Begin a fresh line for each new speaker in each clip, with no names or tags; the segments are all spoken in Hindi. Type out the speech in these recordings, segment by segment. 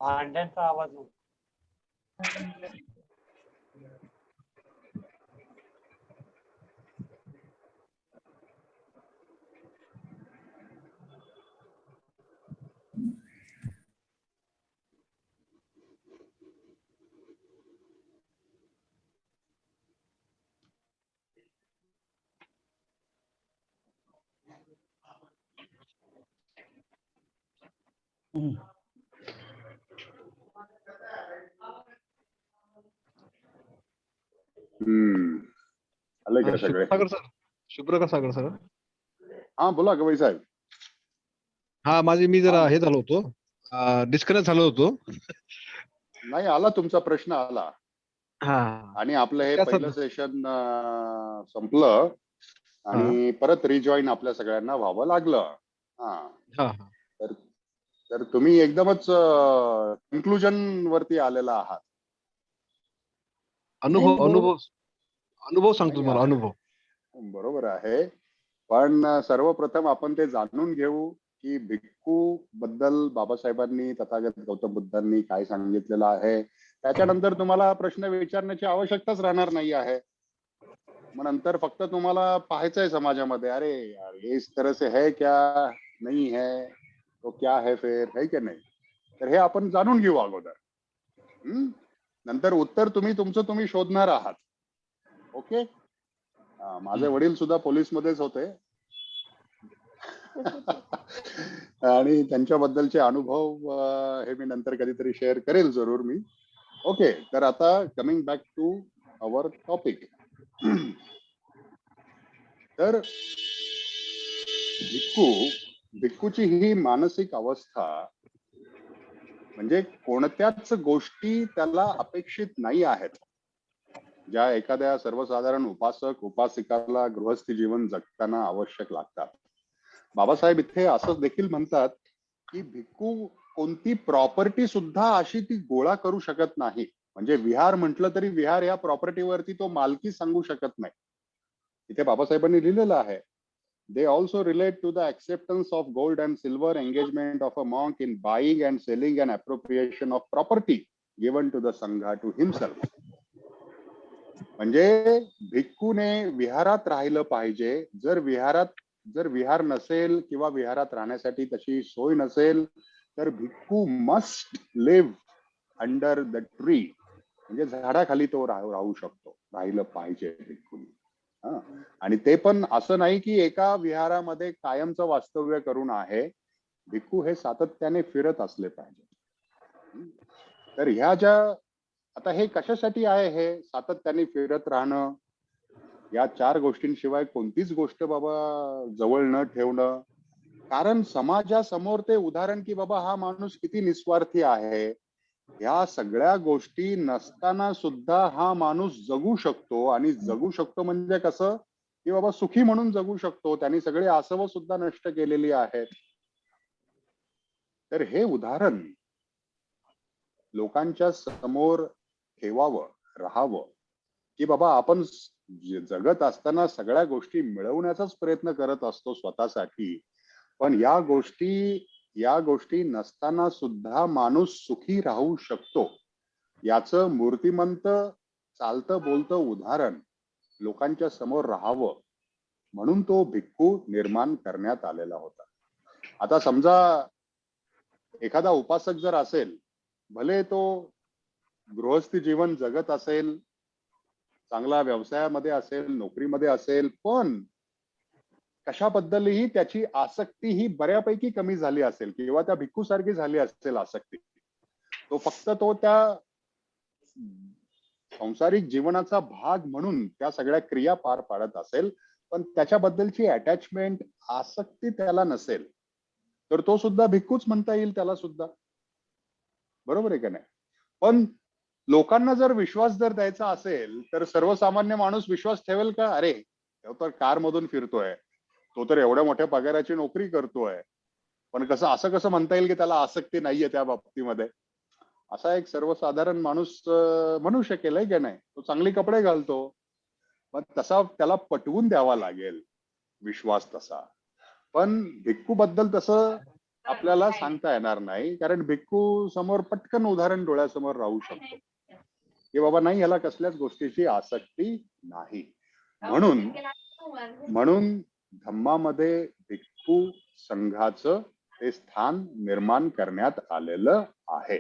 भांड्यांचा आवाज नव्हता.
आले का सगळे?
शुभ्रकाश सागर सर.
हा बोला गवई साहेब.
हा मी जरा हे झालो होतो, डिस्कनेक्ट झालो होतो.
नाही आला तुमचा प्रश्न आला.
हा
आणि आपलं हे पहिलं सेशन संपलं आणि परत रिजॉईन आपल्या सगळ्यांना व्हावं लागलं. तर तुम्ही एकदमच कन्क्लुजन वरती आलेला आहात.
अनुभव सांगतो तुम्हाला. अनुभव
बरोबर आहे, पण सर्वप्रथम आपण ते जाणून घेऊ की भिक्खू बद्दल बाबासाहेबांनी, तथागत गौतम बुद्धांनी काय सांगितलेलं आहे. त्याच्यानंतर तुम्हाला प्रश्न विचारण्याची आवश्यकताच राहणार नाही आहे. मग नंतर फक्त तुम्हाला पाहायचंय समाजामध्ये, अरे यार ये इस तरह से है क्या, नहीं है तो क्या है फिर, है की नाही. तर हे आपण जाणून घेऊ अगोदर. नंतर उत्तर तुम्ही शोधणार आहात. ओके. माझे वडील सुद्धा पोलीस मध्येच होते आणि त्यांच्याबद्दलचे अनुभव हे मी नंतर कधीतरी शेअर करेल जरूर मी. ओके, तर आता coming back to our topic. तर भिक्खूची ही मानसिक अवस्था म्हणजे कोणत्याच गोष्टी त्याला अपेक्षित नाही आहेत, ज्या एखाद्या सर्वसाधारण उपासक उपासिकाला गृहस्थी जीवन जगताना आवश्यक लागतात. बाबासाहेब इथे असं देखील म्हणतात की भिक्खू कोणती प्रॉपर्टी सुद्धा अशी ती गोळा करू शकत नाही. म्हणजे विहार म्हटलं तरी विहार या प्रॉपर्टीवरती तो मालकी सांगू शकत नाही. इथे बाबासाहेबांनी लिहिलेलं आहे, they also relate to the acceptance of gold and silver, engagement of a monk in buying and selling, and appropriation of property given to the sangha to himself. म्हणजे भिक्खूने विहारात राहिलं पाहिजे. जर विहार नसेल किंवा विहारात राहण्यासाठी तशी सोय नसेल तर bhikkhu must live under the tree, म्हणजे झाडाखाली तो राहू शकतो, राहिलं पाहिजे भिक्खूने. आणि ते पण असं नाही की एका विहारामध्ये कायमचं वास्तव्य करून आहे. भिक्खू हे सातत्याने फिरत असले पाहिजे. तर ह्या ज्या आता हे कशासाठी आहे, हे सातत्याने फिरत राहणं, या 4 गोष्टींशिवाय कोणतीच गोष्ट बाबा जवळ न ठेवणं. कारण समाजासमोर ते उदाहरण की बाबा हा माणूस किती निस्वार्थी आहे, या सगळ्या गोष्टी नसताना सुद्धा हा माणूस जगू शकतो. आणि जगू शकतो म्हणजे कसं की बाबा सुखी म्हणून जगू शकतो. त्यांनी सगळे आसव सुद्धा नष्ट केलेली आहेत. तर हे उदाहरण लोकांच्या समोर ठेवावं, राहावं की बाबा आपण जगत असताना सगळ्या गोष्टी मिळवण्याचाच प्रयत्न करत असतो स्वतःसाठी, पण या गोष्टी नसताना सुद्धा माणूस सुखी राहू शकतो. याचं मूर्तिमंत चालतं बोलतं उदाहरण लोकांच्या समोर राहावं म्हणून तो भिक्खू निर्माण करण्यात आलेला होता. आता समजा एखादा उपासक जर असेल, भले तो गृहस्थी जीवन जगत असेल, चांगला व्यवसायामध्ये असेल, नोकरीमध्ये असेल, पण कशाबद्दलही त्याची आसक्ती ही बऱ्यापैकी कमी झाली असेल किंवा त्या भिक्खू सारखी झाली असेल आसक्ती, तो फक्त त्या सांसारिक जीवनाचा भाग म्हणून त्या सगळ्या क्रिया पार पाडत असेल, पण त्याच्याबद्दलची अटॅचमेंट, आसक्ती त्याला नसेल, तर तो सुद्धा भिक्खूच म्हणता येईल त्याला सुद्धा. बरोबर आहे का नाही? पण लोकांना जर विश्वास जर द्यायचा असेल तर सर्वसामान्य माणूस विश्वास ठेवेल का? अरे तो तर कार मधून फिरतोय, तो तर एवढ्या मोठ्या पगाराची नोकरी करतोय, पण कसं असं कसं म्हणता येईल की त्याला आसक्ती नाहीये त्या बाबतीमध्ये? असा एक सर्वसाधारण माणूस म्हणू शकेल आहे की नाही? तो चांगले कपडे घालतो, पण तसा त्याला पटवून द्यावा लागेल विश्वास तसा. पण भिक्खू बद्दल तसं आपल्याला सांगता येणार नाही, कारण भिक्खू समोर पटकन उदाहरण डोळ्यासमोर राहू शकतो की बाबा नाही, ह्याला कसल्याच गोष्टीची आसक्ती नाही. म्हणून म्हणून धम्मामध्ये भिक्खू संघाचं ते स्थान निर्माण करण्यात आलेलं आहे.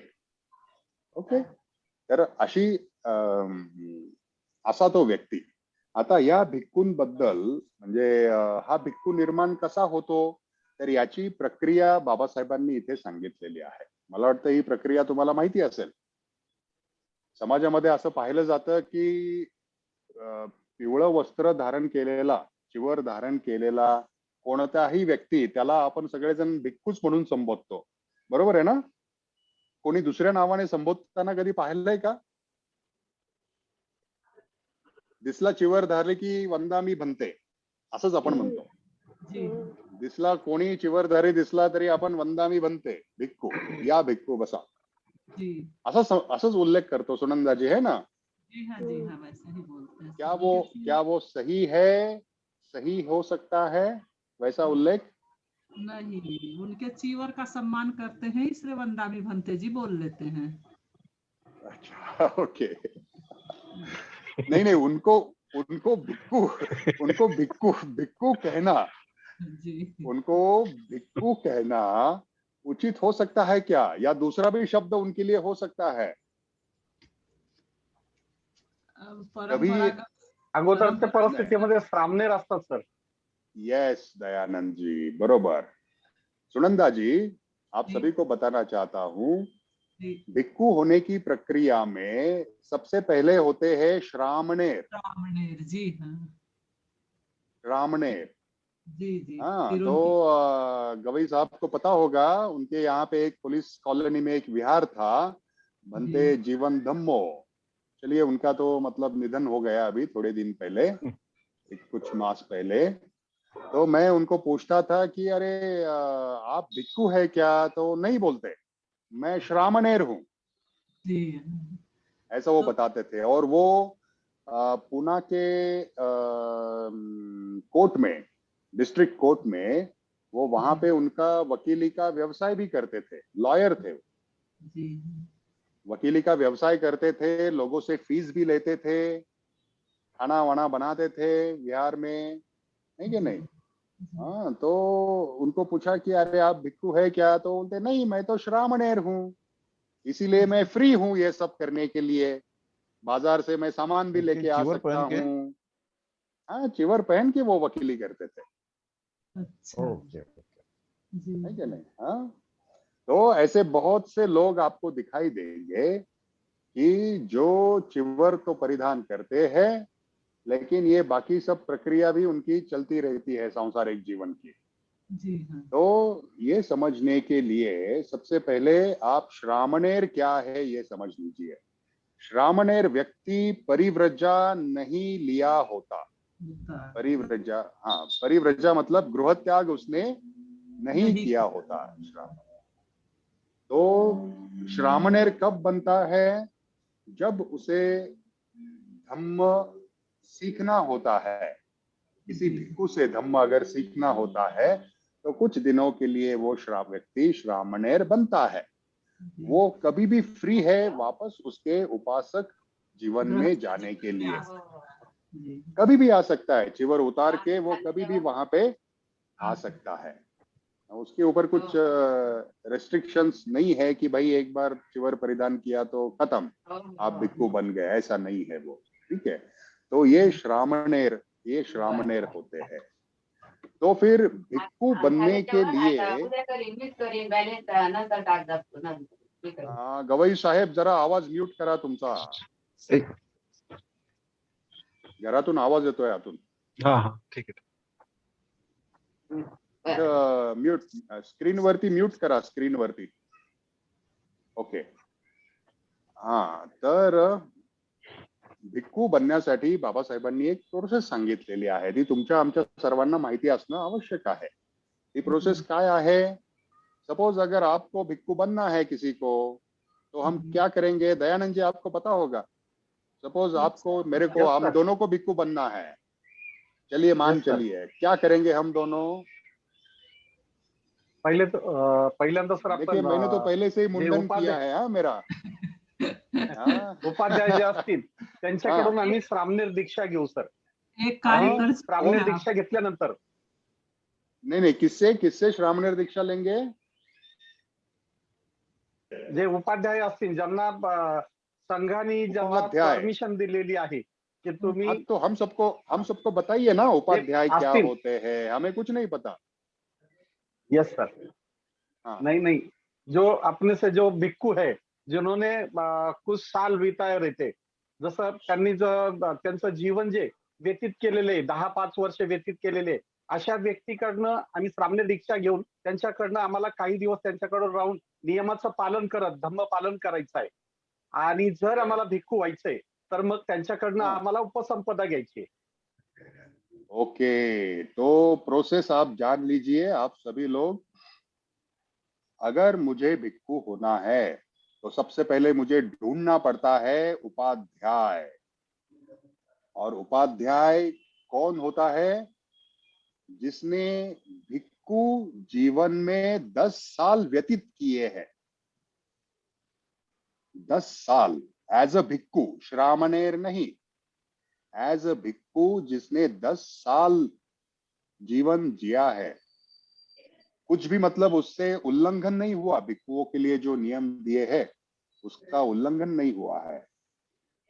ओके. तर अशी असा तो व्यक्ती. आता या भिक्खूंबद्दल म्हणजे हा भिक्खू निर्माण कसा होतो, तर याची प्रक्रिया बाबासाहेबांनी इथे सांगितलेली आहे. मला वाटतं ही प्रक्रिया तुम्हाला माहिती असेल. समाजामध्ये असं पाहिलं जातं की पिवळं वस्त्र धारण केलेला, चिवर धारण केलेला कोणताही व्यक्ती त्याला आपण सगळेजण भिक्खूच म्हणून संबोधतो. बरोबर आहे ना? कोणी दुसऱ्या नावाने संबोधताना कधी पाहिलंय का? दिसला चिवर धारली की वंदामी बनते, असंच आपण म्हणतो.
जी
दिसला कोणी चिवरधारी दिसला तरी आपण वंदामी बनते, भिक्खू, या भिक्खू बसा,
जी
असंच उल्लेख करतो सुनंदाजी, है ना?
जी हाँ जी हाँ, वैसे ही बोलते हैं
क्या
सब।
वो
उनके
क्या वो सही है, सही हो सकता है वैसा उल्लेख?
नहीं, उनके चीवर का सम्मान करते हैं इसलिए वंदामी भंते जी बोल लेते हैं।
अच्छा, ओके। नहीं नहीं, उनको उनको भिक्खू उनको भिक्खू भिक्खू कहना
जी
उनको भिक्खू कहना उचित हो सकता है क्या, या दूसरा भी शब्द उनके लिए हो सकता है?
अब
कभी
परंपरागत
अगोदर ते
परंपरागत
परिस्थितीमध्ये सामने असतात सर.
यस दयानंद जी, बरोबर। सुनंदा जी, आप
जी
सभी को बताना चाहता हूँ,
जी
भिक्खू होने की प्रक्रिया में सबसे पहले होते हैं श्रामणेर।
रामनेर जी हाँ
श्रामणेर,
जी जी
हाँ।
फिर
तो
उनकी
गवई साहब को पता होगा, उनके यहाँ पे एक पुलिस कॉलोनी में एक विहार था, बनते
जी
जीवन धम्मो। चलिए, उनका तो मतलब निधन हो गया अभी थोड़े दिन पहले, एक कुछ मास पहले। तो मैं उनको पूछता था कि अरे आप भिक्खू है क्या, तो नहीं बोलते, मैं श्रामणेर हूँ,
जी
ऐसा वो
तो
बताते थे। और वो पूना के कोर्ट में, डिस्ट्रिक्ट कोर्ट में, वो वहां
जी
पे उनका वकीली का व्यवसाय भी करते थे, लॉयर थे वो।
जी
वकीली का व्यवसाय करते थे, लोगों से फीस भी लेते थे, खाना वाना बनाते थे बिहार में, नहीं कि
जी
नहीं?
जी
हाँ, तो उनको पूछा कि अरे आप भिक्खू है क्या, तो बोलते नहीं, मैं तो श्रामणेर हूँ, इसीलिए मैं फ्री हूँ ये सब करने के लिए, बाजार से मैं सामान भी
ओके,
लेके आ
चिवर
सकता
पहन के।
हूँ। हाँ, चिवर पहन के वो वकीली करते थे,
अच्छा
ओके
जी
है कि नहीं? हाँ, तो ऐसे बहुत से लोग आपको दिखाई देंगे कि जो चिवर तो परिधान करते हैं, लेकिन ये बाकी सब प्रक्रिया भी उनकी चलती रहती है सांसारिक जीवन की।
जी हाँ
तो ये समझने के लिए सबसे पहले आप श्रामणेर क्या है ये समझ लीजिए। श्रामणेर व्यक्ति परिव्रजा नहीं लिया होता।
होता
परिव्रजा, हाँ, परिव्रजा मतलब गृह त्याग उसने नहीं
नहीं
किया होता श्रामण। तो श्रामणेर कब बनता है? जब उसे धम्म सीखना होता है। किसी
जी
भिक्खू से धम्म अगर सीखना होता है तो कुछ दिनों के लिए वो व्यक्ति श्रामणेर बनता है।
जी
वो कभी भी फ्री है वापस उसके उपासक जीवन में
गृहस्थ
जाने के
जीवन में
लिए,
आ सकते जी
कभी भी आ सकता है, चिवर उतार के वो कभी भी वहां पे आ सकता है। उसके ऊपर कुछ रेस्ट्रिक्शंस नहीं है कि भाई एक बार चिवर परिधान किया तो खत्म, आप भिक्खू बन गए, ऐसा नहीं है वो, ठीक है? तो ये श्रामणेर होते हैं। तो फिर भिक्खू बनने के लिए गवई साहेब जरा आवाज म्यूट करा तुमचा,
एक
घरातून आवाज येतोय आतून।
हाँ हाँ ठीक है।
म्यूट, स्क्रीन वरती म्यूट करा, स्क्रीन वरती। ओके, हा तर भिक्खू बनण्यासाठी बाबासाहेबांनी एक प्रोसेस सांगितलेली आहे, ती तुमच्या आमच्या सर्वांना माहिती असणं आवश्यक आहे. ती प्रोसेस काय आहे? सपोज अगर आपको भिक्खू बनना है किसी को, तो हम क्या करेंगे? दयानंद जी, आपको पता होगा। सपोज आपको, मेरे को,
Yes,
हम
sir.
दोनों को भिक्खू बनना है। चलिए मान
Yes, sir.
चलिए, क्या करेंगे हम दोनों?
पहिल्यांदा सर
देखिए,
आपण
मैंने तो पहले से ही
जे
मुंडन किया है, हाँ मेरा। हाँ
उपाध्याय जे असतील त्यांच्याकडून
हाँ
आम्ही श्रामणेर दीक्षा घेऊ सर.
एक
आणि
कार्य कर सकते
श्रामणेर
हैं आप।
दीक्षा घेतल्यानंतर
नहीं नहीं, किससे किससे श्रामणेर दीक्षा लेंगे?
जे उपाध्याय असतील ज्यांना संघाने ज्यांना
उपाध्याय।
परमिशन दिलेली आहे की तुम्ही
हाँ, तो हम सबको बताइए ना, उपाध्याय क्या
असतील.
होते हैं? हमें कुछ नहीं पता।
Yes sir.
हाँ
नहीं नहीं, जो अपने से जो भिक्खू है जिन्होंने कुछ साल बिताए रहते, जसं त्यांनी त्यांचं जीवन जे व्यतीत केलेले 10-5 वर्ष व्यतीत केलेले, अशा व्यक्तीकडनं आम्ही श्रामणेर दीक्षा घेऊन त्यांच्याकडनं आम्हाला काही दिवस त्यांच्याकडून राहून नियमाचं पालन करत धम्म पालन करायचं आहे. आणि जर आम्हाला भिक्खू व्हायचंय तर मग त्यांच्याकडनं
हाँ।
आम्हाला उपसंपदा घ्यायची आहे.
ओके, तो प्रोसेस आप जान लीजिए, आप सभी लोग। अगर मुझे भिक्खू होना है तो सबसे पहले मुझे ढूंढना पड़ता है उपाध्याय। और उपाध्याय कौन होता है? जिसने भिक्खू जीवन में 10 साल व्यतीत किए हैं। 10 साल एज अ भिक्खू, श्रामणेर नहीं, एज अ भिक्खू जिसने 10 साल जीवन जिया है। कुछ भी मतलब उससे उल्लंघन नहीं हुआ, भिक्खुओं के लिए जो नियम दिए हैं उसका उल्लंघन नहीं हुआ है,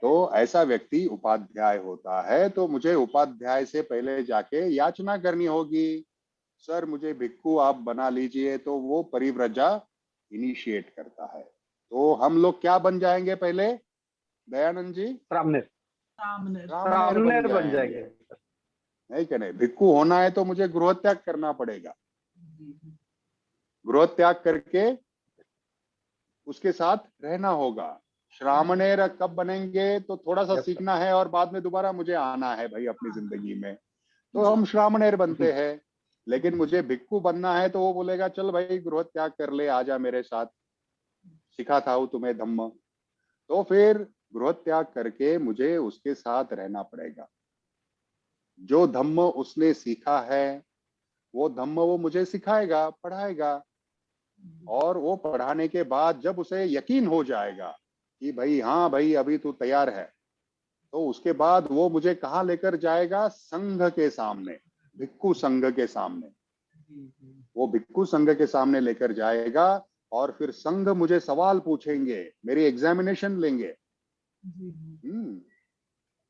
तो ऐसा व्यक्ति उपाध्याय होता है। तो मुझे उपाध्याय से पहले जाके याचना करनी होगी, सर मुझे भिक्खू आप बना लीजिए, तो वो परिव्रजा इनिशिएट करता है। तो हम लोग क्या बन जाएंगे पहले, दयानंद जी?
श्रामणेर
सामने
श्रामणेर बन
जाएंगे,
जाएंगे.
नहीं क्या नहीं? भिक्खू होना है तो मुझे गृह त्याग करना पड़ेगा। गृह त्याग करके उसके साथ रहना होगा। श्रामणेर कब बनेंगे? तो थोड़ा सा
Yes, sir.
सीखना है और बाद में दोबारा मुझे आना है भाई अपनी जिंदगी में, तो हम श्रामणेर बनते हैं। लेकिन मुझे भिक्खू बनना है तो वो बोलेगा चल भाई गृह त्याग कर ले, आजा मेरे साथ, सिखाता हूं तुम्हें धम्म। तो फिर गृह त्याग करके मुझे उसके साथ रहना पड़ेगा। जो धम्म उसने सीखा है वो धम्म वो मुझे सिखाएगा, पढ़ाएगा। और वो पढ़ाने के बाद जब उसे यकीन हो जाएगा कि भाई हाँ भाई अभी तू तैयार है, तो उसके बाद वो मुझे कहाँ लेकर जाएगा? संघ के सामने, भिक्खू संघ के सामने। वो भिक्खू संघ के सामने लेकर जाएगा और फिर संघ मुझे सवाल पूछेंगे, मेरी एग्जामिनेशन लेंगे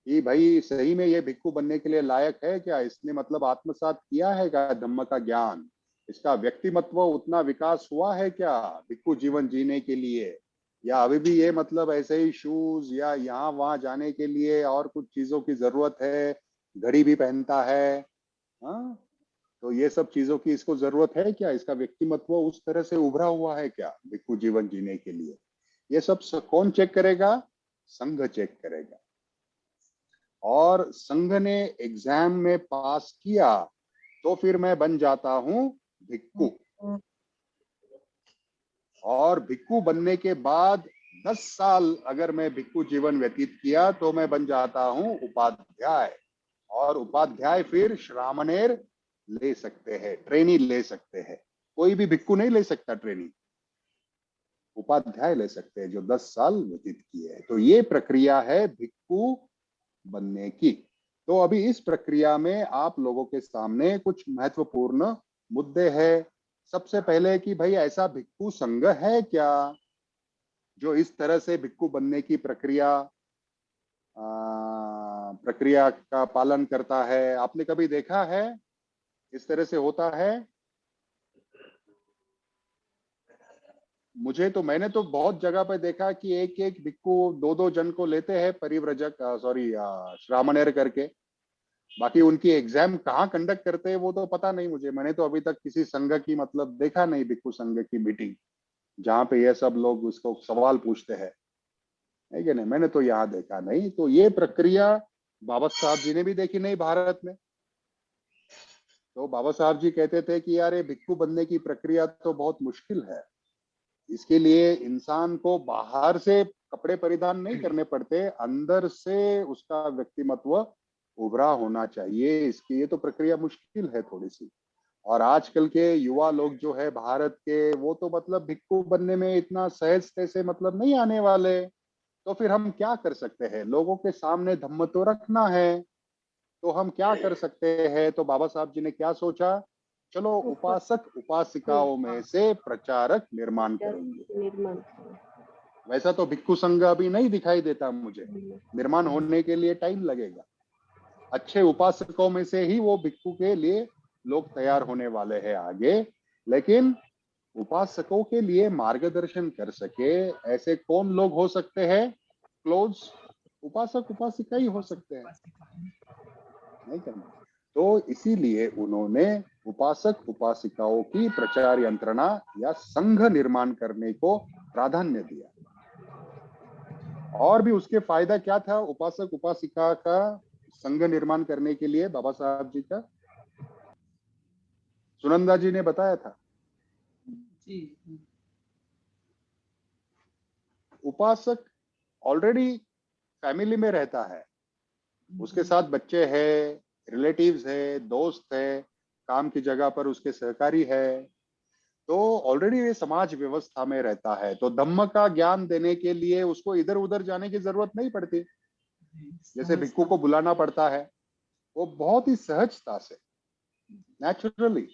कि भाई सही में ये भिक्खू बनने के लिए लायक है क्या? इसने मतलब आत्मसात किया है क्या धम्म का ज्ञान? इसका व्यक्तिमत्व उतना विकास हुआ है क्या भिक्खू जीवन जीने के लिए? या अभी भी ये मतलब ऐसे ही शूज या यहाँ वहां जाने के लिए और कुछ चीजों की जरूरत है, घड़ी भी पहनता है, हाँ? तो ये सब चीजों की इसको जरूरत है क्या? इसका व्यक्तिमत्व उस तरह से उभरा हुआ है क्या भिक्खू जीवन जीने के लिए? ये सब कौन चेक करेगा? संघ चेक करेगा। और संघ ने एग्जाम में पास किया तो फिर मैं बन जाता हूं भिक्खू। और भिक्खू बनने के बाद 10 साल अगर मैं भिक्खू जीवन व्यतीत किया तो मैं बन जाता हूं उपाध्याय। और उपाध्याय फिर श्रामणेर ले सकते हैं, ट्रेनी ले सकते हैं। कोई भी भिक्खू नहीं ले सकता ट्रेनी, उपाध्याय ले सकते हैं जो 10 साल व्यतीत किए हैं। तो ये प्रक्रिया है भिक्खू बनने की। तो अभी इस प्रक्रिया में आप लोगों के सामने कुछ महत्वपूर्ण मुद्दे हैं। सबसे पहले कि भाई ऐसा भिक्खू संघ है क्या जो इस तरह से भिक्खू बनने की प्रक्रिया का पालन करता है? आपने कभी देखा है इस तरह से होता है? मैंने तो बहुत जगह पे देखा कि एक एक भिक्खू 2-2 जन को लेते हैं परिव्रजक, सॉरी श्रामणेर करके। बाकी उनकी एग्जाम कहाँ कंडक्ट करते हैं वो तो पता नहीं मुझे। मैंने तो अभी तक किसी संघ की मतलब देखा नहीं भिक्खू संघ की मीटिंग जहाँ पे ये सब लोग उसको सवाल पूछते हैं। है कि नहीं? मैंने तो यहाँ देखा नहीं। तो ये प्रक्रिया बाबा साहब जी ने भी देखी नहीं भारत में। तो बाबा साहब जी कहते थे कि यार ये भिक्षु बनने की प्रक्रिया तो बहुत मुश्किल है, इसके लिए इंसान को बाहर से कपड़े परिधान नहीं करने पड़ते, अंदर से उसका व्यक्तिमत्व उभरा होना चाहिए। इसकी ये तो प्रक्रिया मुश्किल है थोड़ी सी। और आजकल के युवा लोग जो है भारत के, वो तो मतलब भिक्षु बनने में इतना सहजते से मतलब नहीं आने वाले। तो फिर हम क्या कर सकते हैं? लोगों के सामने धम्म तो रखना है, तो हम क्या कर सकते हैं? तो बाबा साहब जी ने क्या सोचा, चलो उपासक उपासिकाओं में से प्रचारक निर्माण करेंगे।
निर्माण
वैसा तो भिक्षु संघ अभी नहीं दिखाई देता मुझे, निर्माण होने के लिए टाइम लगेगा। अच्छे उपासकों में से ही वो भिक्षु के लिए लोग तैयार होने वाले हैं आगे। लेकिन उपासकों के लिए मार्गदर्शन कर सके ऐसे कौन लोग हो सकते हैं? क्लोज उपासक उपासिका ही हो सकते हैं, नहीं करना। तो इसीलिए उन्होंने उपासक उपासिकाओं की प्रचार यंत्रणा या संघ निर्माण करने को प्राधान्य दिया। और भी उसके फायदा क्या था उपासक उपासिका का संघ निर्माण करने के लिए बाबा साहब जी का? सुनंदा जी ने बताया था।
जी।
उपासक ऑलरेडी फैमिली में रहता है, उसके साथ बच्चे हैं, रिलेटिव्स है, दोस्त है, काम की जगह पर उसके सहकारी है, तो ऑलरेडी ये समाज व्यवस्था में रहता है। तो धम्म का ज्ञान देने के लिए उसको इधर उधर जाने की जरूरत नहीं पड़ती, जैसे भिक्षु को बुलाना पड़ता है। वो बहुत ही सहजता से नेचुरली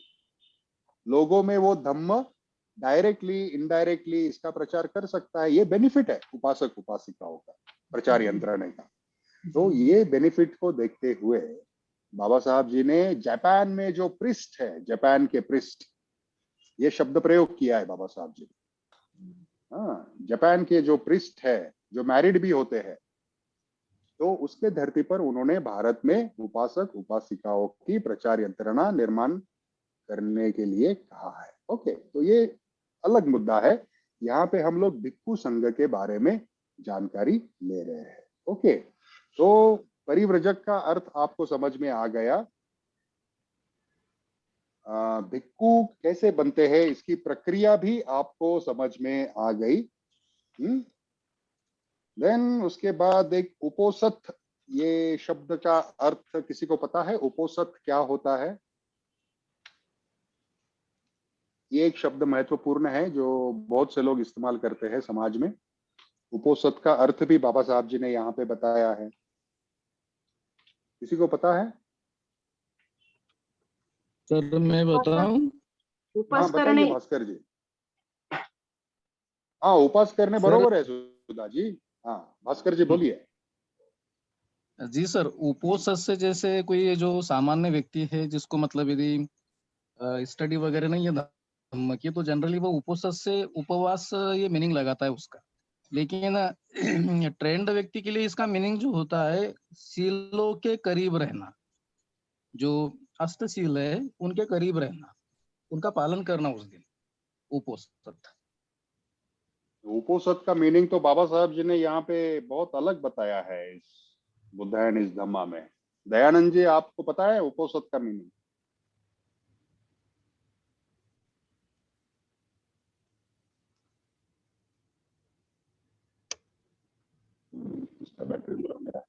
लोगों में वो धम्म डायरेक्टली इनडायरेक्टली इसका प्रचार कर सकता है। ये बेनिफिट है उपासक उपासिकाओं का प्रचार यंत्रणा का। तो ये बेनिफिट को देखते हुए बाबा साहब जी ने जापान में जो प्रिस्ट है, जापान के प्रिस्ट, ये शब्द प्रयोग किया है बाबा साहब जी ने। हाँ, जापान के जो प्रिस्ट है जो मैरिड भी होते हैं, तो उसके धरती पर उन्होंने भारत में उपासक उपासिकाओं की प्रचार यंत्रणा निर्माण करने के लिए कहा है। ओके, तो ये अलग मुद्दा है। यहाँ पे हम लोग भिक्षु संघ के बारे में जानकारी ले रहे हैं। ओके, तो परिव्रजक का अर्थ आपको समझ में आ गया। भिक्षु कैसे बनते हैं इसकी प्रक्रिया भी आपको समझ में आ गई। देन उसके बाद एक उपोसथ, ये शब्द का अर्थ किसी को पता है? उपोसथ क्या होता है? ये एक शब्द महत्वपूर्ण है जो बहुत से लोग इस्तेमाल करते हैं समाज में। उपोसथ का अर्थ भी बाबा साहब जी ने यहाँ पे बताया है। किसी को पता है?
सर मैं बताऊं?
हाँ
उपास
बताइए
करणे
भास्कर जी। हाँ, उपास करने
सर
बरोबर है सुधा जी। हाँ भास्कर जी बोलिए।
जी सर, उपोषण से जैसे कोई ये जो सामान्य व्यक्ति है जिसको मतलब यदि स्टडी वगैरह नहीं है धम्म की, तो जनरली वो उपोषण से उपवास ये मीनिंग लगाता है उसका। लेकिन ट्रेंड व्यक्ति के लिए इसका मीनिंग जो होता है शीलों के करीब रहना, जो अष्टशील है उनके करीब रहना, उनका पालन करना उस दिन उपोषण।
उपोसथ का मीनिंग तो बाबा साहब जी ने यहाँ पे बहुत अलग बताया है इस बुद्धायन इस धम्मा में। दयानंद जी आपको पता है उपोसथ का मीनिंग? इसका बैटरी लो मेरा।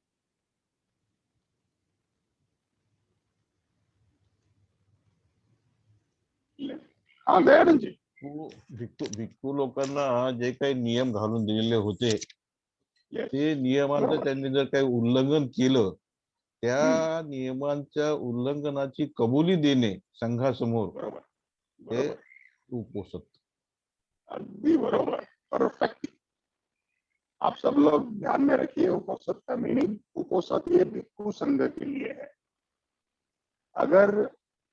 हाँ दयानंद जी।
भिक्खू लोकांना जे काही नियम घालून दिलेले होते ते नियमांचं त्यांनी जर काही उल्लंघन केलं, त्या नियमांच्या उल्लंघनाची कबुली देणे संघासमोर हे उपोषण।
अगदी बरोबर, परफेक्ट। आप सब लोग ध्यान में रखिए उपोसथ का मीनिंग। उपोसथ ये भिक्षु संघ के लिए है। अगर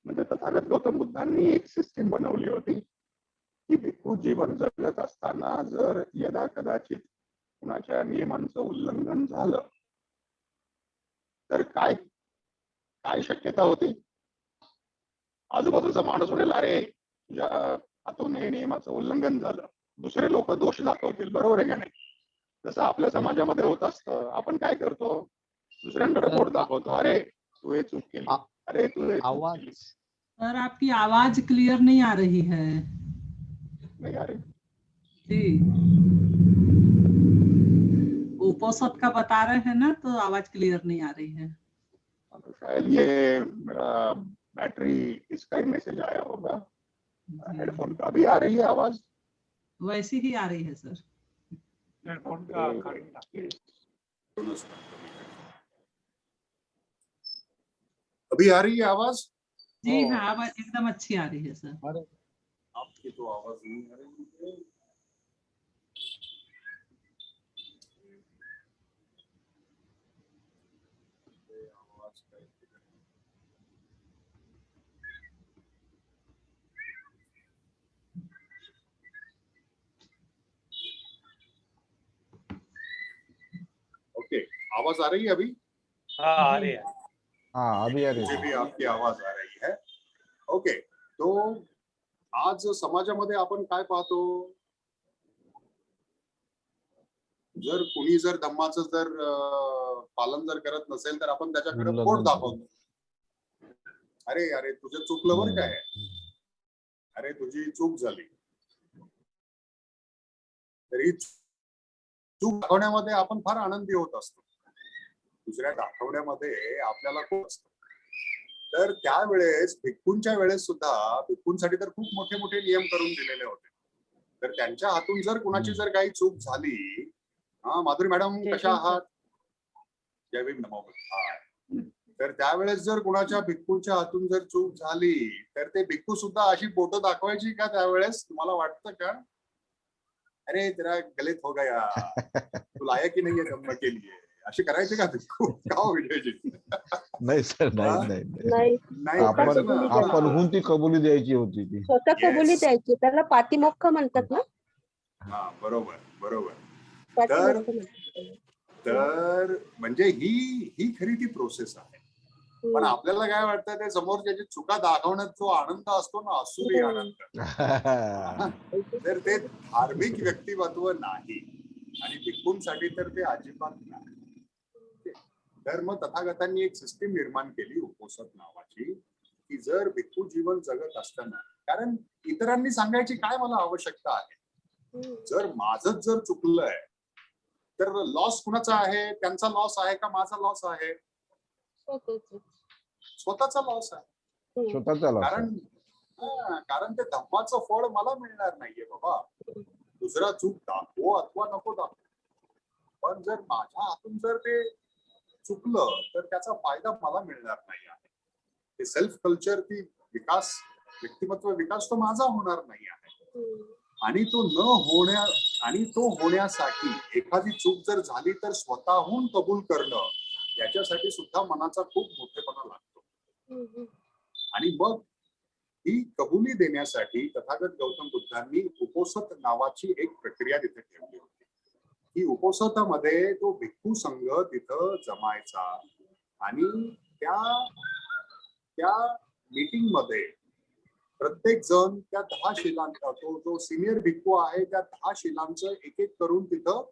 म्हणजे तथागत गौतम बुद्धांनी एक सिस्टीम बनवली होती की भिक्षू जीवन जगत असताना जर यदा कदाचित कुणाच्या नियमांचं उल्लंघन झालं तर काय काय शक्यता होती? आजूबाजूचा माणूस म्हणेल अरे तुझ्या हातून हे नियमाचं उल्लंघन झालं, दुसरे लोक दोष दाखवतील, बरोबर आहे का नाही? जसं आपल्या समाजामध्ये होत असतं. आपण काय करतो, दुसऱ्यांकडे बोट दाखवतो, अरे तू हे चूक केली, अरे तू हे चूक
आवाज
केली.
सर आपकी आवाज क्लियर नहीं आ रही है
नाही अरे
जी। उपोषद का बता रहे हैं ना, तो आवाज क्लियर नहीं आ रही है।
तो शायद ये मेरा बैटरी इसका ही मैसेज आया होगा। हेडफोन का भी आ रही है आवाज?
वैसी ही आ रही है सर।
हेडफोन का
अभी आ रही है आवाज?
जी हाँ, आवाज एकदम अच्छी आ रही है सर।
आपकी तो आवाज नहीं आ रही है। आवाज का ओके, आवाज आ रही है अभी?
हाँ आ रही है।
हाँ अभी आ रही
मुझे
है.
भी आपकी आवाज आ रही है. ओके, तो आज समाजामध्ये आपण काय पाहतो, जर कुणी जर धम्माचं जर पालन जर करत नसेल तर आपण त्याच्याकडे
उल्लंघन
बोट दाखवतो. अरे अरे तुझं चुकलं बरं काय, अरे तुझी चूक झाली. तर ही चूक दाखवण्यामध्ये आपण फार आनंदी होत असतो, दुसऱ्या दाखवण्यामध्ये आपल्याला खूप असतं. तर त्यावेळेस भिक्खूंच्या वेळेस सुद्धा भिक्खूंसाठी तर खूप मोठे मोठे नियम करून दिलेले होते. तर त्यांच्या हातून जर कुणाची जर काही चूक झाली, हा माधुरी मॅडम कशा आहात? जय भीम नमो बुद्धाय. तर त्यावेळेस जर कुणाच्या भिक्खूच्या हातून जर चूक झाली तर ते भिक्खू सुद्धा अशी बोटं दाखवायची का त्यावेळेस? तुम्हाला वाटतं का? अरे तेरा गलत हो गया, तू लायक ही नहीं है धम्म के लिए, असे करायचे का भिक्खू? का हो विजयजी?
नाही सर, नाही नाही नाही.
नाही
आपण
करायचं ना.
आपणहून ती कबुली द्यायची होती ती.
स्वतः कबुली
Yes.
द्यायची, त्याला पातिमोक्ष म्हणतात ना.
हा बरोबर बरोबर.
पातिमोक्ष म्हणतात.
तर म्हणजे ही खरी ती प्रोसेस आहे. पण आपल्याला काय वाटतं, ते समोर ज्याची चुका दाखवण्यात जो आनंद असतो ना, असुरी आनंद, तर ते धार्मिक व्यक्तिमत्व नाही आणि भिक्खूंसाठी तर ते अजिबात नाही. तर मग तथागतांनी एक सिस्टीम निर्माण केली उपोषद नावाची, की जर भिक्खू जीवन जगत असताना, कारण इतरांनी सांगायची काय मला आवश्यकता आहे, जर माझंच जर चुकलंय तर लॉस कुणाचा आहे? त्यांचा लॉस आहे का माझा लॉस आहे? स्वतःचा लॉस आहे.
स्वतःचा लॉस.
कारण ते धम्माचं फळ मला मिळणार नाहीये बाबा. दुसरा चूक दाखवो अथवा नको दाखवो, पण जर माझ्या हातून जर ते चुकलं तर त्याचा फायदा मला मिळणार नाही आहे. ते सेल्फ कल्चर, ती विकास, व्यक्तिमत्व विकास तो माझा होणार नाही आहे. आणि तो होण्यासाठी एखादी चूक जर झाली तर स्वतःहून कबूल करणं, याच्यासाठी सुद्धा मनाचा खूप मोठेपणा लागतो. आणि मग ही कबुली देण्यासाठी तथागत गौतम बुद्धांनी उपोषद नावाची एक प्रक्रिया तिथे ठेवली होती. ही उपोषदामध्ये तो भिक्खू संघ तिथं जमायचा आणि त्या मीटिंग मध्ये प्रत्येक जण त्या 10 शिलांचा, तो जो सिनियर भिक्खू आहे त्या 10 शिलांचं एक एक करून तिथं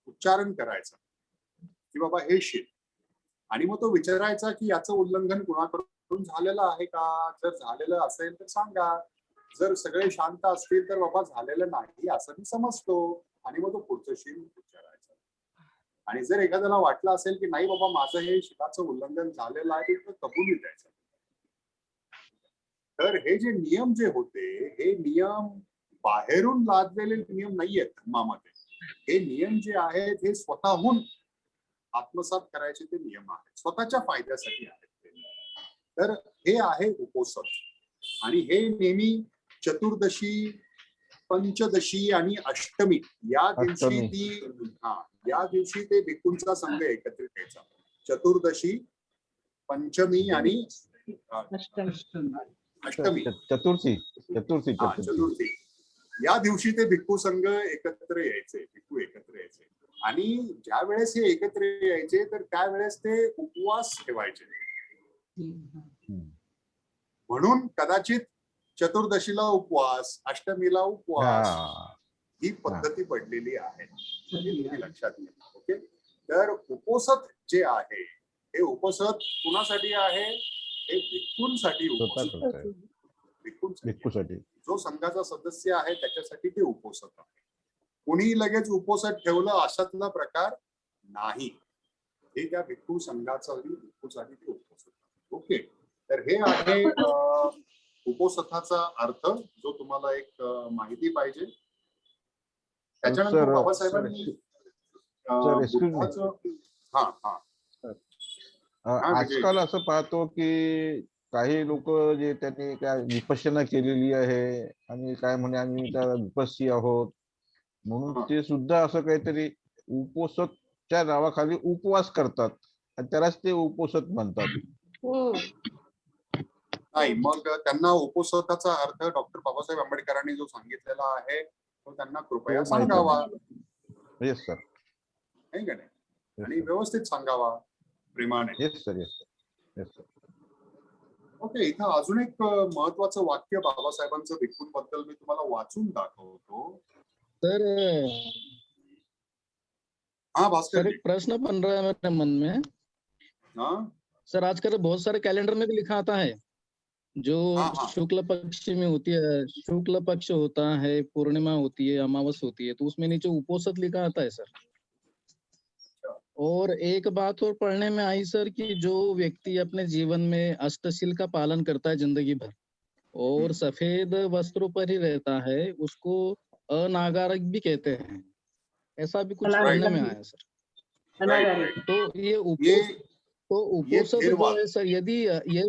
उच्चारण करायचं की बाबा हे शील, आणि मग तो विचारायचा की याचं उल्लंघन कुणाकडून झालेलं आहे का? जर झालेलं असेल तर सांगा, जर सगळे शांत असतील तर बाबा झालेलं नाही असं मी समजतो, आणि मग तो पुढचं शील विचारायचं. आणि जर एखाद्याला वाटलं असेल की नाही बाबा माझं हे शिलाचं उल्लंघन झालेलं आहे, तर कबुली द्यायचं. तर हे जे नियम जे होते, हे नियम बाहेरून लादलेले नियम नाहीयेत धम्मामध्ये. हे नियम जे आहेत हे स्वतःहून आत्मसात करायचे ते नियम आहेत, स्वतःच्या फायद्यासाठी आहेत ते. तर हे आहे उपोषद. आणि हे नेहमी चतुर्दशी, पंचदशी आणि अष्टमी या दिवशी ते भिक्खूंचा संघ एकत्रित यायचा. चतुर्दशी, पंचमी आणि अष्टमी,
चतुर्थी
या दिवशी ते भिक्खू संघ एकत्र यायचे, भिक्खू एकत्र यायचे. आणि ज्या वेळेस हे एकत्र यायचे तर त्यावेळेस ते उपवास ठेवायचे. म्हणून कदाचित चतुर्दशीला उपवास, अष्टमीला उपवास, ही पद्धती पडलेली आहे, हे तुम्ही लक्षात घ्या. ओके. तर उपोसत जे आहे हे उपोसत कुणासाठी आहे? हे भिक्खूंसाठी उपोसत
स्वतः करताय
भिक्खूंसाठी.
भिक्खूसाठी.
जो संघाचा सदस्य आहे त्याच्यासाठी ते उपोसत आहे. कुणी लगेच उपोसत ठेवलं अशातला प्रकार नाही. हे त्या भिक्खू संघाचाही भिक्खूसाठी ते उपोसत आहे. ओके. तर हे आहे उपोसथाचा अर्थ, जो तुम्हाला एक माहिती पाहिजे. त्याच्यानंतर
सर,
बाबासाहेबांनी
excuse me.
बुद्धाचं हा हा
आजकाल असं पाहतो की काही लोक जे त्यांनी काय विपश्यना केलेली आहे आणि काय म्हणे आम्ही त्या विपस्सी आहोत म्हणून ते सुद्धा असं काहीतरी उपोसतच्या नावाखाली उपवास करतात आणि त्यालाच ते उपोसत म्हणतात.
नाही, मग त्यांना उपोसथाचा अर्थ डॉक्टर बाबासाहेब आंबेडकरांनी जो सांगितलेला आहे तो त्यांना कृपया सांगावा.
Yes sir.
नाही का नाही, आणि व्यवस्थित सांगावा प्रेमाने.
Yes sir. Yes sir. Yes sir.
Okay. इथं अजून एक महत्वाचं वाक्य बाबासाहेबांचं भिक्खूंबद्दल मी तुम्हाला वाचून दाखवतो.
सर
हाँ भास्कर
सर
जी.
एक प्रश्न बन रहा है मेरे मन में.
हाँ
सर आजकल बहुत सारे कैलेंडर में भी लिखा आता है जो
हाँ.
शुक्ल पक्ष में होती है, शुक्ल पक्ष होता है, पूर्णिमा होती है, अमावस होती है, तो उसमें नीचे उपोसत लिखा आता है सर. और एक बात और पढ़ने में आई सर कि जो व्यक्ति अपने जीवन में अष्टशील का पालन करता है जिंदगी भर और सफेद वस्त्रों पर ही रहता है उसको अनागारिक भी कहते हैं, ऐसा भी कुछ पढ़ने में आया सर.
राइट.
तो ये
ये
उपोसत जो
थेरवाद.
है सर, यदि ये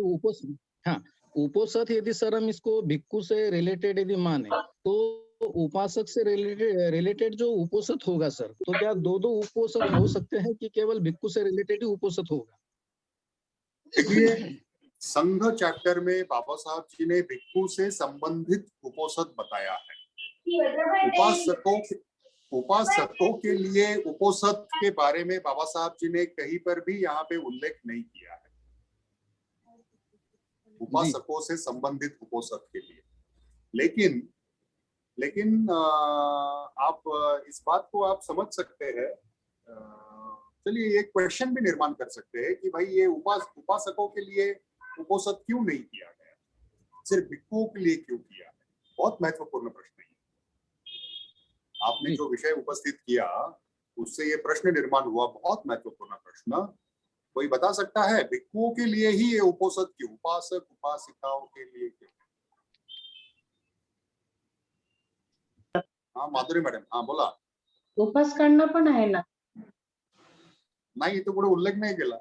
उपोसत यदि सर हम इसको भिक्खू से रिलेटेड यदि माने तो उपासक से रिलेटेड जो उपोसत होगा सर, तो क्या दो उपोसत हो सकते हैं कि केवल भिक्खू से रिलेटेड ही उपोसत होगा?
देखिए, संघ चैप्टर में बाबा साहब जी ने भिक्खू से संबंधित उपोसत बताया है. उपासकों के लिए उपोसत के बारे में बाबा साहब जी ने कहीं पर भी यहाँ पे उल्लेख नहीं किया है. उपासकों से संबंधित उपोसत के लिए. लेकिन आप इस बात को आप समझ सकते हैं. चलिए एक क्वेश्चन भी निर्माण कर सकते हैं कि भाई ये उपासकों के लिए उपोसत क्यों नहीं किया गया, सिर्फ भिक्खुओं के लिए क्यों किया है? बहुत महत्वपूर्ण प्रश्न है. आपने जो विषय उपस्थित किया उससे ये प्रश्न निर्माण हुआ, बहुत महत्वपूर्ण प्रश्न. कोई बता सकता है भिक्खुओं के लिए ही ये उपोसत क्यों, उपासक उपासिकाओं के लिए क्यों? हाँ माधुरी मॅडम, हाँ बोला.
उपासकांना पण आहे ना.
नाही, इथं कुठे उल्लेख नाही केला.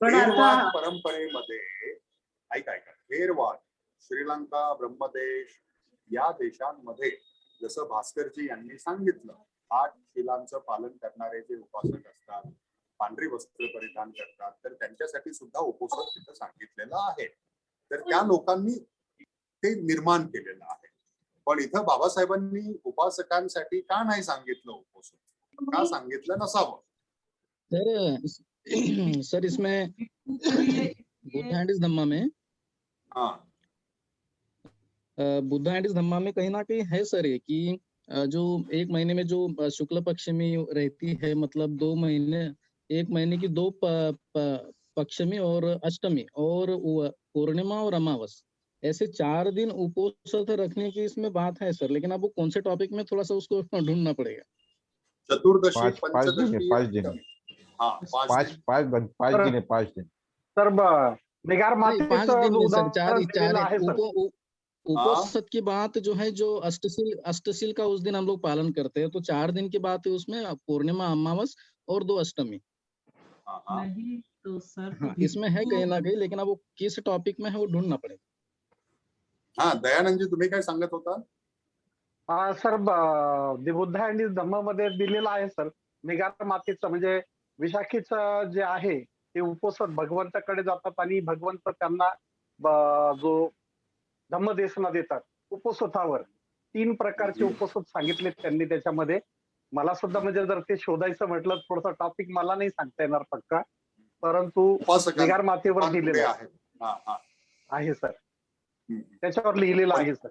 पण
थेरवाद
आता
परंपरेमध्ये ऐका थेरवाद, श्रीलंका, ब्रह्मदेश या देशांमध्ये जसं भास्करजी यांनी सांगितलं 8 शिलांचं पालन करणारे जे उपासक असतात, पांढरी वस्त्र परिधान करतात, तर त्यांच्यासाठी सुद्धा उपोसत तिथं सांगितलेलं आहे. तर त्या लोकांनी ते निर्माण केलेलं आहे. पण इथं बाबासाहेबांनी उपासकांसाठी का नाही सांगितलं उपोसत, का सांगितलं नसावं?
सर इसमें बुद्धा एंड इस धम्मा में बुद्धा एंड इस धम्मा में कहीं ना कहीं है सर ये कि जो 1 महीने में जो शुक्ल पक्ष में रहती है, मतलब 2 महीने, 1 महीने की 2 पक्षमी और अष्टमी और पूर्णिमा और अमावस, ऐसे 4 दिन उपोसत रखने की इसमें बात है सर. लेकिन अब वो कौन से टॉपिक में थोड़ा सा उसको ढूंढना पड़ेगा.
चतुर्दशी,
5 दिन.
हाँ
5 दिन.
तर निगार
5 दिन में सर, 4
दिलेलं आहे सर.
उपोसत की बात जो है, जो अष्टशील का उस दिन हम लोग पालन करते हैं, तो 4 दिन की बात है उसमें, पूर्णिमा, अमावस और 2 अष्टमी.
नहीं तो सर
हाँ, इसमें है कहीं ना कहीं, लेकिन अब वो किस टॉपिक में है वो ढूंढना पड़ेगा.
हा दयानंद जी, तुम्ही काय सांगत होता?
सर बुद्ध अँड इस धम्मामध्ये दिलेलं आहे सर. निगार मातेचं म्हणजे विशाखीचं जे आहे ते उपोसत भगवंताकडे जातात आणि भगवंत त्यांना जो धम्मदेशना देतात उपोसतावर. 3 प्रकारचे उपोसत सांगितले त्यांनी त्याच्यामध्ये. मला सुद्धा म्हणजे जर ते शोधायचं म्हटलं थोडंसं टॉपिक मला नाही सांगता येणार पक्का, परंतु निगार मातेवर दिलेलं आहे सर, त्याच्यावर लिहिलेलं आहे सर.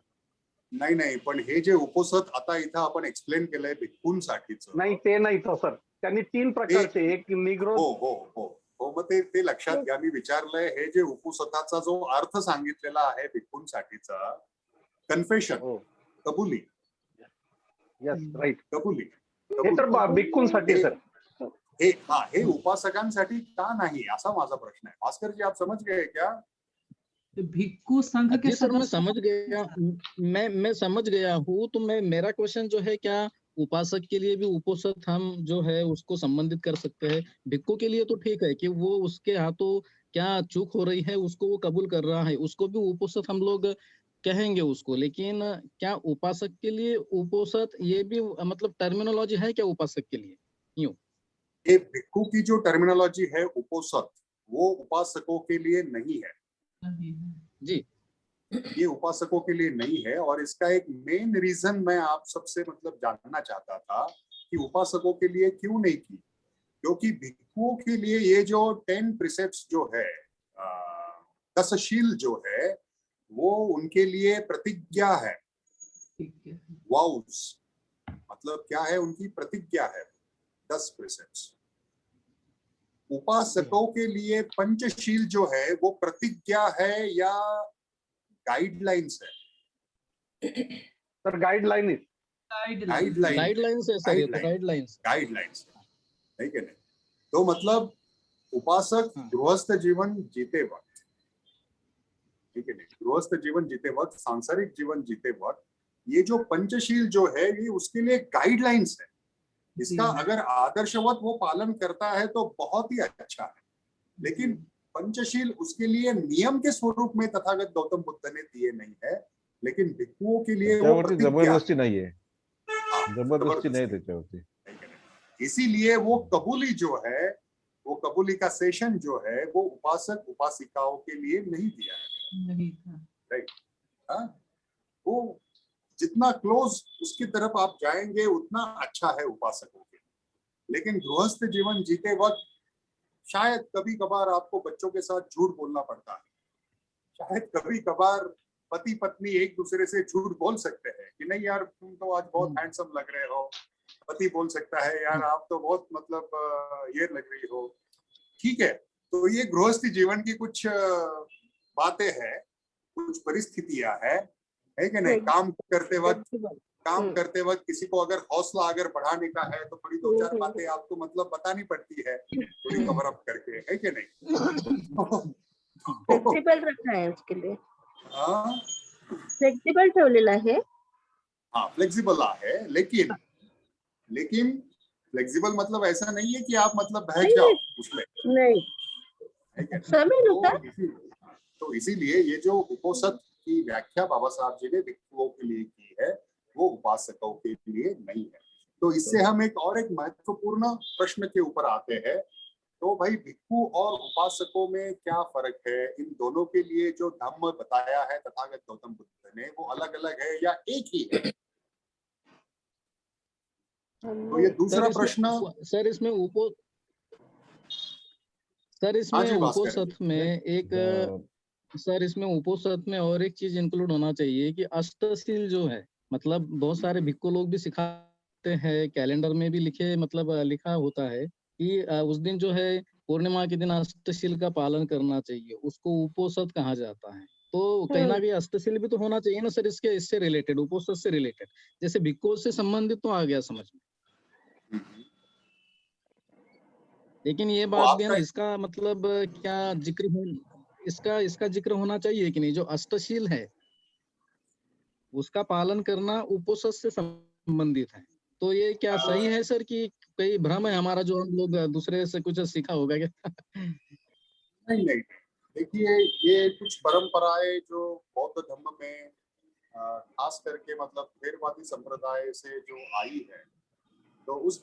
नाही नाही, पण हे जे उपोसत आता इथं आपण एक्सप्लेन केलंय भिक्खूंसाठीच,
नाही ते नाही तो सर. त्यांनी 3 प्रकारचे, एक निग्रो.
हो हो हो हो, मग ते लक्षात घ्या. मी विचारलंय हे जे उपोसताचा जो अर्थ सांगितलेला आहे भिक्खूंसाठीचा, कन्फेशन, कबुली.
यस राईट,
कबुली.
हे तर भिक्खूंसाठी सर.
हे उपासकांसाठी का नहीं, ऐसा माझा प्रश्न है. भास्कर जी, आप समझ गए क्या?
भिक्खू संघ के
जी सर, मैं
सदस्य
समझ गया. मैं समझ गया हूँ. तो मेरा क्वेश्चन जो है, क्या उपासक के लिए भी उपोसत हम जो है उसको संबंधित कर सकते हैं? भिक्खू के लिए तो ठीक है कि वो उसके हाथों क्या चूक हो रही है उसको वो कबूल कर रहा है, उसको भी उपोसत हम लोग कहेंगे उसको. लेकिन क्या उपासक के लिए उपोसत ये भी मतलब टर्मिनोलॉजी है क्या उपासक के लिए? यूं
ये भिक्खू की जो टर्मिनोलॉजी है उपोसत, वो उपासकों के लिए नहीं है.
जी,
ये उपासकों के लिए नहीं है. और इसका एक मेन रीजन मैं आप सबसे मतलब जानना चाहता था कि उपासकों के लिए क्यों नहीं की. क्योंकि भिक्खुओं के लिए ये जो 10 प्रिसेप्ट्स जो है, 10 शील जो है, वो उनके लिए प्रतिज्ञा है. वाउस मतलब क्या है, उनकी प्रतिज्ञा है 10 प्रिसेप्ट्स. उपासकों के लिए पंचशील जो है वो प्रतिज्ञा है या गाइडलाइंस है?
सर गाइडलाइन
गाइडलाइंस है सर, ये तो गाइडलाइंस
नहीं के नहीं. तो मतलब उपासक गृहस्थ जीवन जीते वक्त, ठीक है नहीं, गृहस्थ जीवन जीते वक्त, सांसारिक जीवन जीते वक्त, ये जो पंचशील जो है ये उसके लिए गाइडलाइंस है. इसका अगर आदर्शवत वो पालन करता है तो बहुत ही अच्छा है. लेकिन पंचशील उसके लिए नियम के स्वरूप में तथागत गौतम बुद्ध ने दिए नहीं है, लेकिन भिक्खुओं के लिए वो प्रतिज्ञा.
जबरदस्ती नहीं है, जबरदस्ती नहीं त्याच्यावरती.
इसीलिए वो कबूली जो है, वो कबूली का सेशन जो है, वो उपासक उपासिकाओं के लिए नहीं दिया है. राइट. वो जितना क्लोज उसकी तरफ आप जाएंगे उतना अच्छा है उपासकों के. लेकिन गृहस्थ जीवन जीते वक्त शायद कभी कभार आपको बच्चों के साथ झूठ बोलना पड़ता है. शायद कभी कभार पति पत्नी एक दूसरे से झूठ बोल सकते हैं कि नहीं यार तुम तो आज बहुत हैंडसम लग रहे हो. पति बोल सकता है यार आप तो बहुत मतलब ये लग रही हो. ठीक है, तो ये गृहस्थी जीवन की कुछ बातें हैं, कुछ परिस्थितियां है कि नहीं. काम करते वक्त किसी को अगर हौसला अगर बढ़ाने का है तो थोड़ी 2-4 बातें आपको मतलब बतानी पड़ती है, थोड़ी कवर अप करके, है कि नहीं.
फ्लेक्सिबल रखा है उसके लिए. फ्लेक्सिबल ठेवलेला आहे.
हाँ फ्लेक्सिबल है, लेकिन फ्लेक्सिबल मतलब ऐसा नहीं है कि आप मतलब बहक जाओ उसमें.
नहीं,
तो इसीलिए ये जो उपोसत की व्याख्या बाबा साहब जी ने भिक्खुओं के लिए की है, वो उपासकों के लिए नहीं है. तो इससे हम एक महत्वपूर्ण प्रश्न के ऊपर आते हैं. तो भाई भिक्खु और उपासकों में क्या फर्क है? इन दोनों के लिए जो धम्म बताया है तथागत गौतम बुद्ध ने, वो अलग अलग है या एक ही है? तो ये दूसरा प्रश्न.
सर इसमें उपोसत में एक और चीज इंक्लूड होना चाहिए कि अष्टशील जो है, मतलब बहुत सारे भिक्खु लोग भी सिखाते हैं, कैलेंडर में भी लिखा होता है कि उस दिन जो है पूर्णिमा के दिन अष्टशील का पालन करना चाहिए, उसको उपोसत कहा जाता है. तो कहीं ना कहीं अष्टशील भी तो होना चाहिए ना सर, इससे रिलेटेड, उपोसत से रिलेटेड. जैसे भिक्खुओं से संबंधित तो आ गया समझ में, लेकिन ये बात भी है ना, इसका मतलब क्या इसका जिक्र होना चाहिए कि नहीं. जो अष्टशील है उसका पालन करना उपोसत से संबंधित है. तो ये क्या सही है सर कि कई भ्रम है हमारा, जो हम लोग दूसरे से कुछ सीखा होगा क्या?
नहीं, देखिए ये कुछ परंपराएं जो बौद्ध धर्म में खास करके मतलब थेरवादी संप्रदाय से जो आई है, तो उस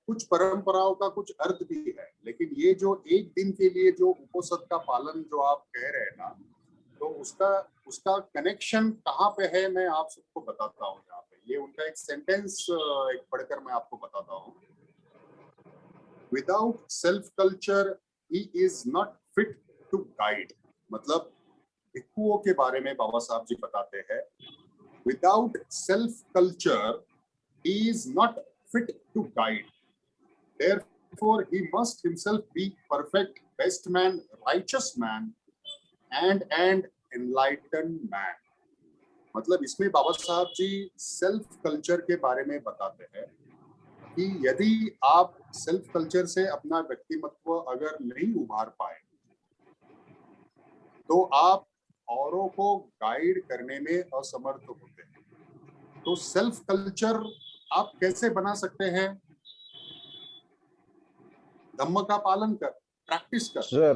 कुछ परंपराओं का कुछ अर्थ भी है. लेकिन ये जो एक दिन के लिए जो उपोसत का पालन जो आप कह रहे हैं ना, तो उसका कनेक्शन कहाँ पे है मैं आप सबको बताता हूँ. यहाँ पे ये उनका एक सेंटेंस एक पढ़कर मैं आपको बताता हूँ. Without self culture he is not fit to guide. मतलब भिक्खुओं के बारे में बाबा साहब जी बताते हैं without self culture he is not fit to guide. Therefore he must himself be perfect, best man, righteous man and enlightened man. मतलब इसमें बाबा साहब जी सेल्फ कल्चर के बारे में बताते हैं कि यदि आप सेल्फ कल्चर से अपना व्यक्तिमत्व अगर नहीं उभार पाए तो आप औरों को गाइड करने में असमर्थ होते हैं। तो सेल्फ कल्चर आप कैसे बना सकते हैं? धम्म का पालन कर, प्रॅक्टिस कर।
सर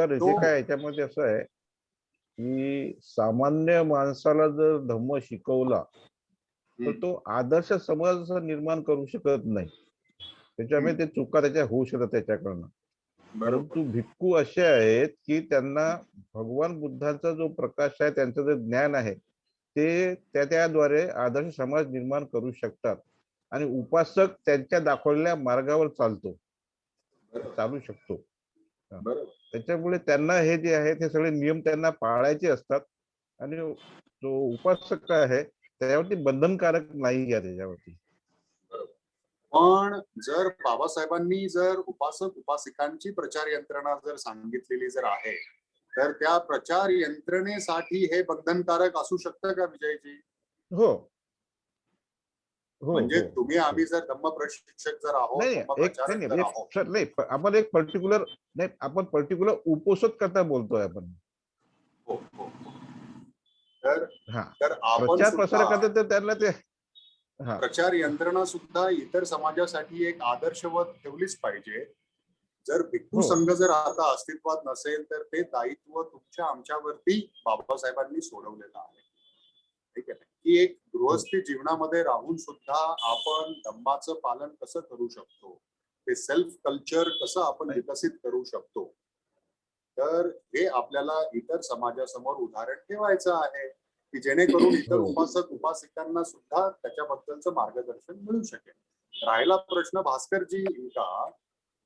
तो
इथे काय याच्यामध्ये असं आहे की सामान्य माणसाला जर धम्म शिकवला तर तो आदर्श समाज निर्माण करू शकत नाही, त्याच्यामुळे ते चुका त्याच्या होऊ शकतात त्याच्याकडनं। परंतु भिक्खू असे आहेत की त्यांना भगवान बुद्धांचा जो प्रकाश आहे, त्यांचं जे ज्ञान आहे ते त्याद्वारे आदर्श समाज निर्माण करू शकतात आणि उपासक त्यांच्या दाखवलेल्या मार्गावर चालू शकतो। त्याच्यामुळे त्यांना हे जे आहे ते सगळे नियम त्यांना पाळायचे असतात आणि जो उपासक आहे त्याच्यावरती बंधनकारक नाही आहे त्याच्यावरती।
पण जर बाबासाहेबांनी जर उपासक उपासिकांची प्रचार यंत्रणा जर सांगितलेली जर आहे तर त्या प्रचार यंत्रणेसाठी हे बंधनकारक असू शकतं का विजयजी?
हो
म्हणजे तुम्ही आम्ही जर धम्म प्रशिक्षक जर आहोत, धम्म प्रचारक जर आहोत,
सर नाही आपण एक पर्टिक्युलर नाही, आपण पर्टिक्युलर उपोषक करता बोलतोय आपण।
तर आपण
प्रचार प्रसार करता तर त्यांना ते
प्रचार यंत्रणा सुद्धा इतर समाजासाठी एक आदर्शवत ठेवलीच पाहिजे। जर भिक्खू संघ जर आता अस्तित्वात नसेल तर ते दायित्व तुमच्या आमच्यावरती बाबासाहेबांनी सोडवलेलं आहे, ठीक आहे? की एक गृहस्थी जीवनामध्ये राहून सुद्धा आपण धम्माचं पालन कसं करू शकतो, ते सेल्फ कल्चर कसं आपण विकसित करू शकतो, तर हे आपल्याला इतर समाजासमोर उदाहरण ठेवायचं आहे की जेणेकरून इतर उपासक उपासिकांना सुद्धा त्याच्याबद्दलचं मार्गदर्शन मिळू शकेल। राहिला प्रश्न भास्कर जी का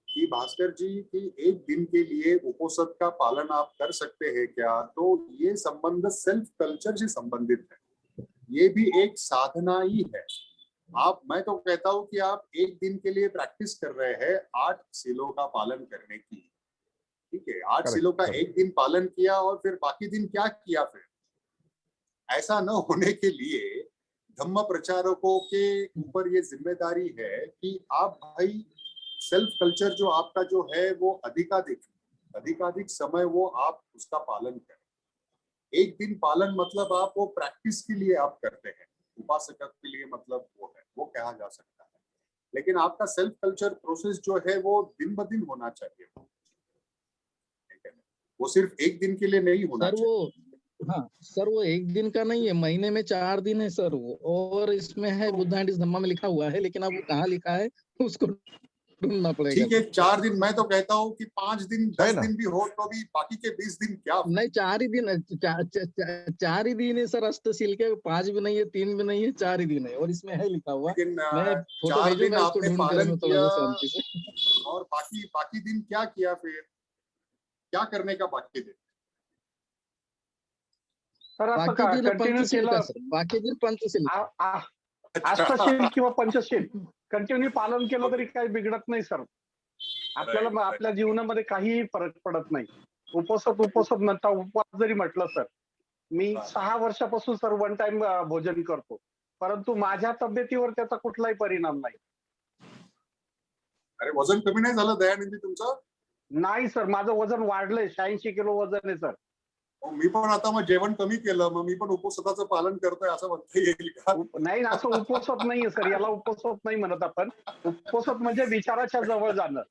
कि भास्कर जी की एक दिन के लिए उपोषक का पालन आप कर सकते हैं क्या? तो ये संबंध सेल्फ कल्चर से संबंधित है, ये भी एक साधना ही है। मैं तो कहता हूँ कि आप एक दिन के लिए प्रैक्टिस कर रहे हैं 8 सीलों का पालन करने की, ठीक है? 8 सीलों का एक दिन पालन किया और फिर बाकी दिन क्या किया? फिर ऐसा न होने के लिए धम्म प्रचारकों के ऊपर ये जिम्मेदारी है कि आप भाई सेल्फ कल्चर जो आपका जो है वो अधिकाधिक समय वो आप उसका पालन करें। एक दिन पालन मतलब आप वो प्रैक्टिस के लिए आप करते हैं, उपासक के लिए मतलब वो है, वो कहा जा सकता है। लेकिन आपका सेल्फ कल्चर प्रोसेस जो है वो दिन ब दिन होना चाहिए, वो सिर्फ एक दिन के लिए नहीं होना चाहिए।
हाँ सर, वो एक दिन का नहीं है, महीने में 4 दिन है सर वो, और इसमें है बुद्धा एंड धम्मा में लिखा हुआ है, लेकिन अब वो कहाँ लिखा है उसको ढूंढना पड़ेगा।
ठीक है, 4 दिन, मैं तो कहता हूँ कि 5 दिन 10 दिन भी हो तो भी बाकी के 20 दिन क्या?
नहीं 4 ही दिन, 4 ही दिन है सर अष्टशील के, 5 भी नहीं है, 3 भी नहीं है, 4 ही दिन है, और इसमें है लिखा हुआ। मैं फोटो भेजूंगा इसको ढूंढ कर, मैं थोड़ा सा शांति से।
और बाकी दिन क्या किया? फिर क्या करने का बाकी दिन?
बाकी दिन पंचशील का सर, बाकी दिन पंचशील,
अष्टशील किंवा पंचशील कंटिन्यू पालन केलं तरी काही बिघडत नाही सर। आपल्याला आपल्या जीवनामध्ये काहीही फरक पडत नाही। उपोषक नंतर उपवास जरी म्हटलं सर, मी 6 वर्षापासून सर 1 टाइम भोजन करतो, परंतु माझ्या तब्येतीवर त्याचा कुठलाही परिणाम नाही।
अरे वजन कमी नाही झालं दयानंदी तुमचं?
नाही सर, माझं वजन वाढलंय, 86 किलो वजन आहे सर।
मी पण आता मग जेवण कमी केलं, मग मी पण उपोषकाचं पालन करतोय असं म्हणता येईल का?
नाही, असं उपोषक नाहीये सर, याला उपोषक नाही म्हणत आपण। उपोषक म्हणजे विचाराच्या जवळ जाणं।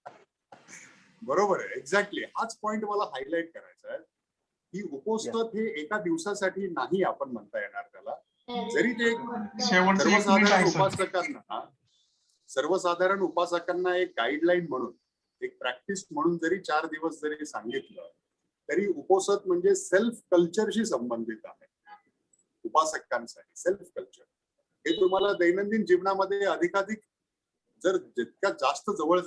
बरोबर आहे, एक्झॅक्टली हाच पॉइंट मला हायलाइट करायचा आहे की उपोषक हे एका दिवसासाठी नाही आपण म्हणता येणार त्याला, जरी ते सर्वसाधारण उपासकांना एक गाईडलाईन म्हणून, एक प्रॅक्टिस म्हणून जरी 4 दिवस जरी सांगितलं तरी उपोषक म्हणजे सेल्फ कल्चरशी संबंधित आहे। उपासकांसाठी सेल्फ कल्चर हे तुम्हाला दैनंदिन जीवनामध्ये अधिकाधिक जर जितक्या जास्त जवळ